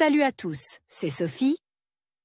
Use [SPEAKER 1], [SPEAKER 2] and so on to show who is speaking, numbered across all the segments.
[SPEAKER 1] Salut à tous, c'est Sophie.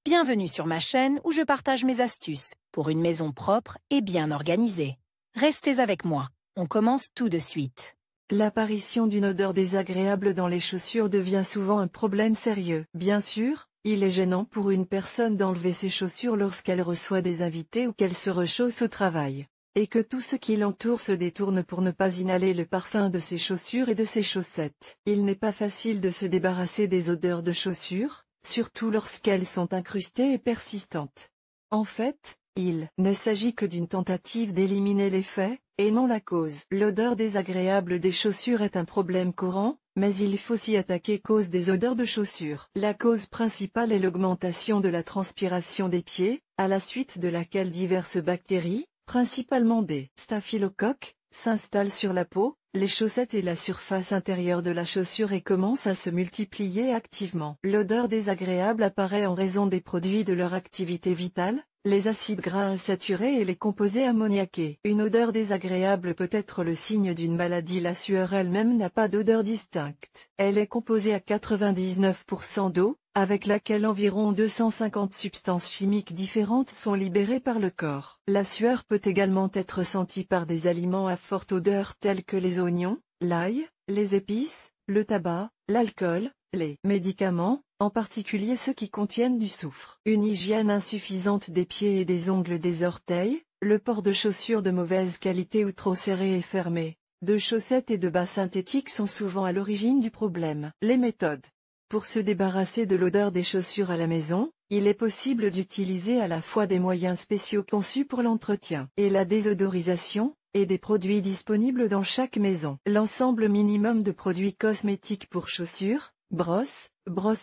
[SPEAKER 1] Bienvenue sur ma chaîne où je partage mes astuces pour une maison propre et bien organisée. Restez avec moi, on commence tout de suite.
[SPEAKER 2] L'apparition d'une odeur désagréable dans les chaussures devient souvent un problème sérieux. Bien sûr, il est gênant pour une personne d'enlever ses chaussures lorsqu'elle reçoit des invités ou qu'elle se rechausse au travail. Et que tout ce qui l'entoure se détourne pour ne pas inhaler le parfum de ses chaussures et de ses chaussettes. Il n'est pas facile de se débarrasser des odeurs de chaussures, surtout lorsqu'elles sont incrustées et persistantes. En fait, il ne s'agit que d'une tentative d'éliminer l'effet, et non la cause. L'odeur désagréable des chaussures est un problème courant, mais il faut s'y attaquer cause des odeurs de chaussures. La cause principale est l'augmentation de la transpiration des pieds, à la suite de laquelle diverses bactéries, principalement des staphylocoques, s'installent sur la peau, les chaussettes et la surface intérieure de la chaussure et commencent à se multiplier activement. L'odeur désagréable apparaît en raison des produits de leur activité vitale, les acides gras insaturés et les composés ammoniaqués. Une odeur désagréable peut être le signe d'une maladie. La sueur elle-même n'a pas d'odeur distincte. Elle est composée à 99% d'eau, avec laquelle environ 250 substances chimiques différentes sont libérées par le corps. La sueur peut également être sentie par des aliments à forte odeur tels que les oignons, l'ail, les épices, le tabac, l'alcool, les médicaments, en particulier ceux qui contiennent du soufre. Une hygiène insuffisante des pieds et des ongles des orteils, le port de chaussures de mauvaise qualité ou trop serrées et fermées, de chaussettes et de bas synthétiques sont souvent à l'origine du problème. Les méthodes. Pour se débarrasser de l'odeur des chaussures à la maison, il est possible d'utiliser à la fois des moyens spéciaux conçus pour l'entretien et la désodorisation, et des produits disponibles dans chaque maison. L'ensemble minimum de produits cosmétiques pour chaussures, brosse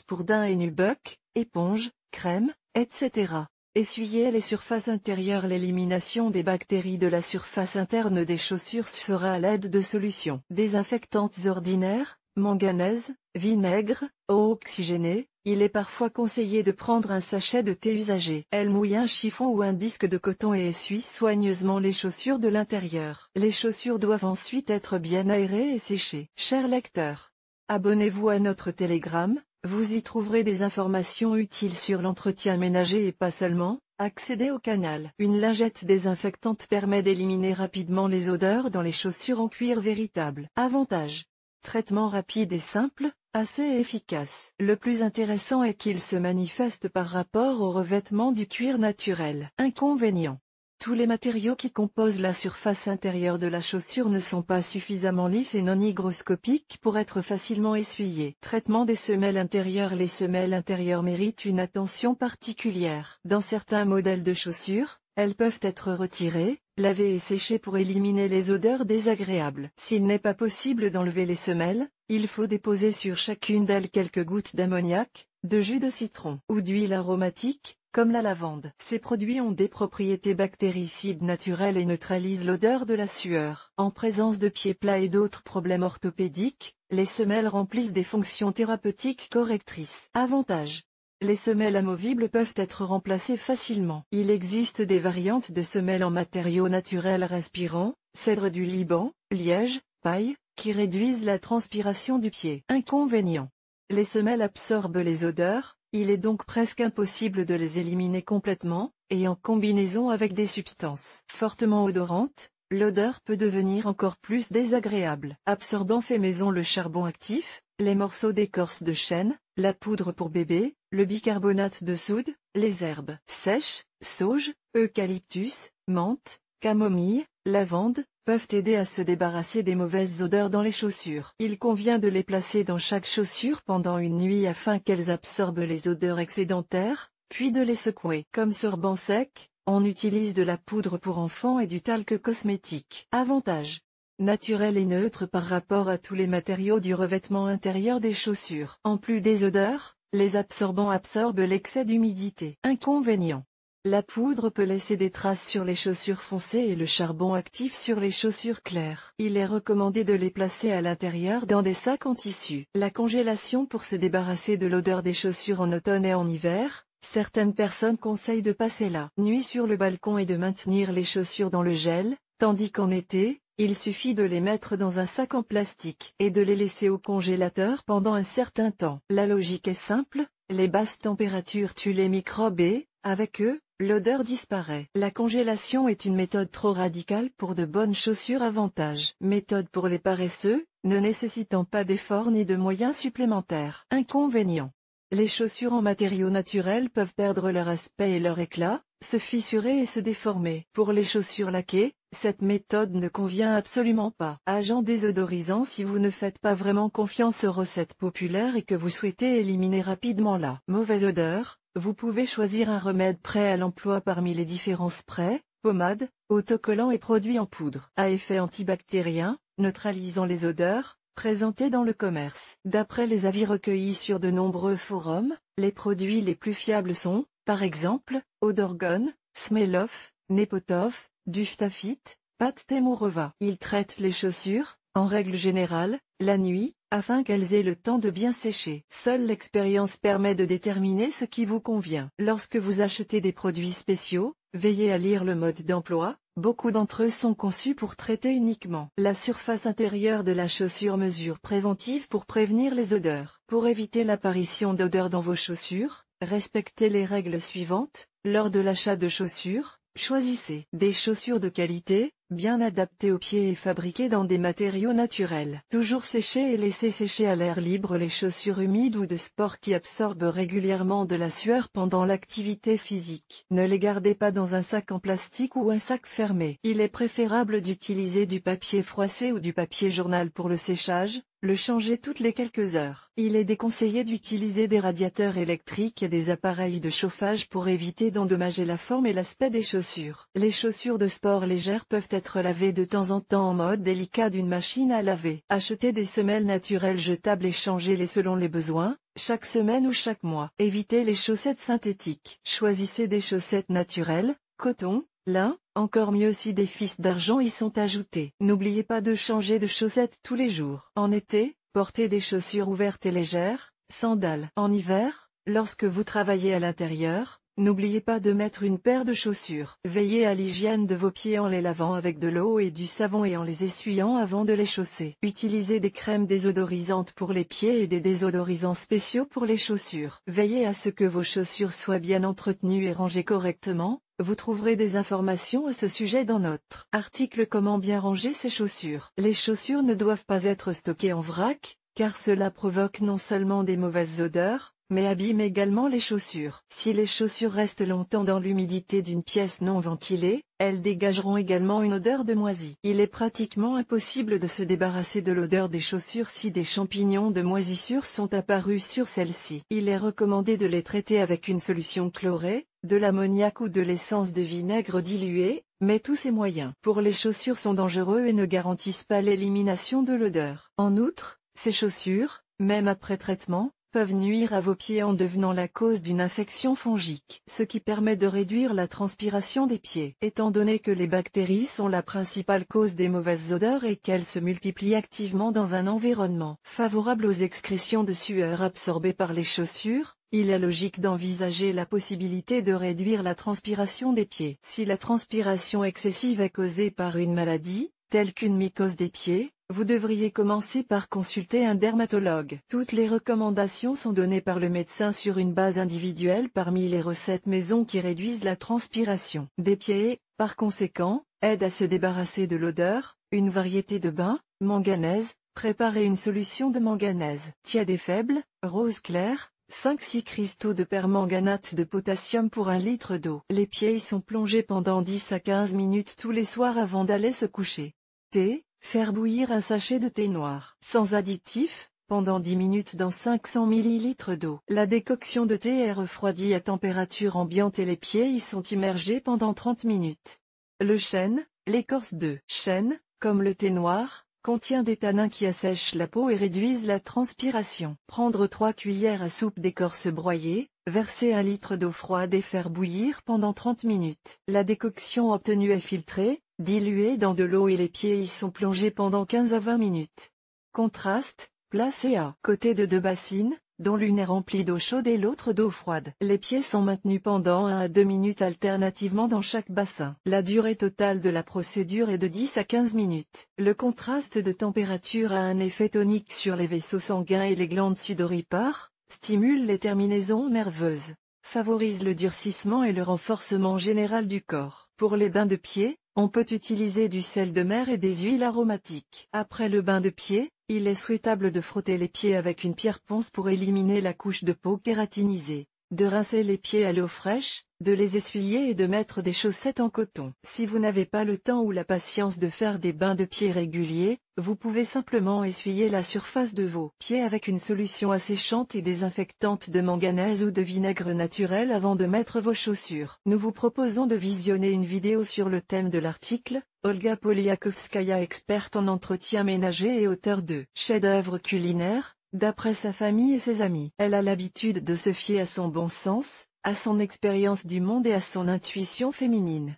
[SPEAKER 2] pour dents et nubuck, éponge, crème, etc. Essuyer les surfaces intérieures. L'élimination des bactéries de la surface interne des chaussures se fera à l'aide de solutions désinfectantes ordinaires, manganèse, vinaigre, eau oxygénée. Il est parfois conseillé de prendre un sachet de thé usagé. Elle mouille un chiffon ou un disque de coton et essuie soigneusement les chaussures de l'intérieur. Les chaussures doivent ensuite être bien aérées et séchées. Chers lecteurs, abonnez-vous à notre Telegram, vous y trouverez des informations utiles sur l'entretien ménager et pas seulement. Accédez au canal. Une lingette désinfectante permet d'éliminer rapidement les odeurs dans les chaussures en cuir véritable. Avantage. Traitement rapide et simple, assez efficace. Le plus intéressant est qu'il se manifeste par rapport au revêtement du cuir naturel. Inconvénient. Tous les matériaux qui composent la surface intérieure de la chaussure ne sont pas suffisamment lisses et non hygroscopiques pour être facilement essuyés. Traitement des semelles intérieures. Les semelles intérieures méritent une attention particulière. Dans certains modèles de chaussures, elles peuvent être retirées, lavées et séchées pour éliminer les odeurs désagréables. S'il n'est pas possible d'enlever les semelles, il faut déposer sur chacune d'elles quelques gouttes d'ammoniac, de jus de citron ou d'huile aromatique, comme la lavande. Ces produits ont des propriétés bactéricides naturelles et neutralisent l'odeur de la sueur. En présence de pieds plats et d'autres problèmes orthopédiques, les semelles remplissent des fonctions thérapeutiques correctrices. Avantage. Les semelles amovibles peuvent être remplacées facilement. Il existe des variantes de semelles en matériaux naturels respirants, cèdre du Liban, liège, paille, qui réduisent la transpiration du pied. Inconvénient. Les semelles absorbent les odeurs, il est donc presque impossible de les éliminer complètement, et en combinaison avec des substances fortement odorantes, l'odeur peut devenir encore plus désagréable. Absorbant fait maison. Le charbon actif, les morceaux d'écorce de chêne, la poudre pour bébé, le bicarbonate de soude, les herbes sèches, sauge, eucalyptus, menthe, camomille, lavande, peuvent aider à se débarrasser des mauvaises odeurs dans les chaussures. Il convient de les placer dans chaque chaussure pendant une nuit afin qu'elles absorbent les odeurs excédentaires, puis de les secouer. Comme sorbant sec, on utilise de la poudre pour enfants et du talc cosmétique. Avantage. Naturel et neutre par rapport à tous les matériaux du revêtement intérieur des chaussures. En plus des odeurs, les absorbants absorbent l'excès d'humidité. Inconvénient. La poudre peut laisser des traces sur les chaussures foncées et le charbon actif sur les chaussures claires. Il est recommandé de les placer à l'intérieur dans des sacs en tissu. La congélation pour se débarrasser de l'odeur des chaussures en automne et en hiver. Certaines personnes conseillent de passer la nuit sur le balcon et de maintenir les chaussures dans le gel, tandis qu'en été, il suffit de les mettre dans un sac en plastique et de les laisser au congélateur pendant un certain temps. La logique est simple, les basses températures tuent les microbes et, avec eux, l'odeur disparaît. La congélation est une méthode trop radicale pour de bonnes chaussures. Avantage. Méthode pour les paresseux, ne nécessitant pas d'efforts ni de moyens supplémentaires. Inconvénient. Les chaussures en matériaux naturels peuvent perdre leur aspect et leur éclat, se fissurer et se déformer. Pour les chaussures laquées, cette méthode ne convient absolument pas. Agent désodorisant. Si vous ne faites pas vraiment confiance aux recettes populaires et que vous souhaitez éliminer rapidement la mauvaise odeur, vous pouvez choisir un remède prêt à l'emploi parmi les différents sprays, pommades, autocollants et produits en poudre à effet antibactérien, neutralisant les odeurs, présentés dans le commerce. D'après les avis recueillis sur de nombreux forums, les produits les plus fiables sont, par exemple, Odorgone, Smelloff, Nepotov, Duftafit, Pat Temurova. Ils traitent les chaussures, en règle générale, la nuit, afin qu'elles aient le temps de bien sécher. Seule l'expérience permet de déterminer ce qui vous convient. Lorsque vous achetez des produits spéciaux, veillez à lire le mode d'emploi. Beaucoup d'entre eux sont conçus pour traiter uniquement la surface intérieure de la chaussure. Mesures préventives pour prévenir les odeurs. Pour éviter l'apparition d'odeurs dans vos chaussures, respectez les règles suivantes. Lors de l'achat de chaussures, choisissez des chaussures de qualité, bien adaptées aux pieds et fabriquées dans des matériaux naturels. Toujours sécher et laisser sécher à l'air libre les chaussures humides ou de sport qui absorbent régulièrement de la sueur pendant l'activité physique. Ne les gardez pas dans un sac en plastique ou un sac fermé. Il est préférable d'utiliser du papier froissé ou du papier journal pour le séchage. Le changer toutes les quelques heures. Il est déconseillé d'utiliser des radiateurs électriques et des appareils de chauffage pour éviter d'endommager la forme et l'aspect des chaussures. Les chaussures de sport légères peuvent être lavées de temps en temps en mode délicat d'une machine à laver. Achetez des semelles naturelles jetables et changez-les selon les besoins, chaque semaine ou chaque mois. Évitez les chaussettes synthétiques. Choisissez des chaussettes naturelles, coton, lin, encore mieux si des fils d'argent y sont ajoutés. N'oubliez pas de changer de chaussettes tous les jours. En été, portez des chaussures ouvertes et légères, sandales. En hiver, lorsque vous travaillez à l'intérieur, n'oubliez pas de mettre une paire de chaussures. Veillez à l'hygiène de vos pieds en les lavant avec de l'eau et du savon et en les essuyant avant de les chausser. Utilisez des crèmes désodorisantes pour les pieds et des désodorisants spéciaux pour les chaussures. Veillez à ce que vos chaussures soient bien entretenues et rangées correctement. Vous trouverez des informations à ce sujet dans notre article Comment bien ranger ses chaussures. Les chaussures ne doivent pas être stockées en vrac, car cela provoque non seulement des mauvaises odeurs, mais abîme également les chaussures. Si les chaussures restent longtemps dans l'humidité d'une pièce non ventilée, elles dégageront également une odeur de moisi. Il est pratiquement impossible de se débarrasser de l'odeur des chaussures si des champignons de moisissure sont apparus sur celles-ci. Il est recommandé de les traiter avec une solution chlorée, de l'ammoniac ou de l'essence de vinaigre diluée, mais tous ces moyens pour les chaussures sont dangereux et ne garantissent pas l'élimination de l'odeur. En outre, ces chaussures, même après traitement, peuvent nuire à vos pieds en devenant la cause d'une infection fongique, ce qui permet de réduire la transpiration des pieds. Étant donné que les bactéries sont la principale cause des mauvaises odeurs et qu'elles se multiplient activement dans un environnement favorable aux excrétions de sueur absorbées par les chaussures, il est logique d'envisager la possibilité de réduire la transpiration des pieds. Si la transpiration excessive est causée par une maladie, telle qu'une mycose des pieds, vous devriez commencer par consulter un dermatologue. Toutes les recommandations sont données par le médecin sur une base individuelle parmi les recettes maison qui réduisent la transpiration des pieds et, par conséquent, aident à se débarrasser de l'odeur. Une variété de bain, manganèse, préparez une solution de manganèse tiède et faible, rose clair, 5-6 cristaux de permanganate de potassium pour 1 litre d'eau. Les pieds y sont plongés pendant 10 à 15 minutes tous les soirs avant d'aller se coucher. Thé, faire bouillir un sachet de thé noir, sans additif, pendant 10 minutes dans 500 ml d'eau. La décoction de thé est refroidie à température ambiante et les pieds y sont immergés pendant 30 minutes. Le chêne, l'écorce de chêne, comme le thé noir, contient des tanins qui assèchent la peau et réduisent la transpiration. Prendre 3 cuillères à soupe d'écorce broyée, verser 1 litre d'eau froide et faire bouillir pendant 30 minutes. La décoction obtenue est filtrée, diluée dans de l'eau et les pieds y sont plongés pendant 15 à 20 minutes. Contraste, placé à côté de 2 bassines, dont l'une est remplie d'eau chaude et l'autre d'eau froide. Les pieds sont maintenus pendant 1 à 2 minutes alternativement dans chaque bassin. La durée totale de la procédure est de 10 à 15 minutes. Le contraste de température a un effet tonique sur les vaisseaux sanguins et les glandes sudoripares, stimule les terminaisons nerveuses, favorise le durcissement et le renforcement général du corps. Pour les bains de pieds, on peut utiliser du sel de mer et des huiles aromatiques. Après le bain de pieds, il est souhaitable de frotter les pieds avec une pierre ponce pour éliminer la couche de peau kératinisée, de rincer les pieds à l'eau fraîche, de les essuyer et de mettre des chaussettes en coton. Si vous n'avez pas le temps ou la patience de faire des bains de pieds réguliers, vous pouvez simplement essuyer la surface de vos pieds avec une solution asséchante et désinfectante de manganèse ou de vinaigre naturel avant de mettre vos chaussures. Nous vous proposons de visionner une vidéo sur le thème de l'article. Olga Poliakovskaya, experte en entretien ménager et auteure de chefs-d'œuvre culinaires, d'après sa famille et ses amis. Elle a l'habitude de se fier à son bon sens, à son expérience du monde et à son intuition féminine.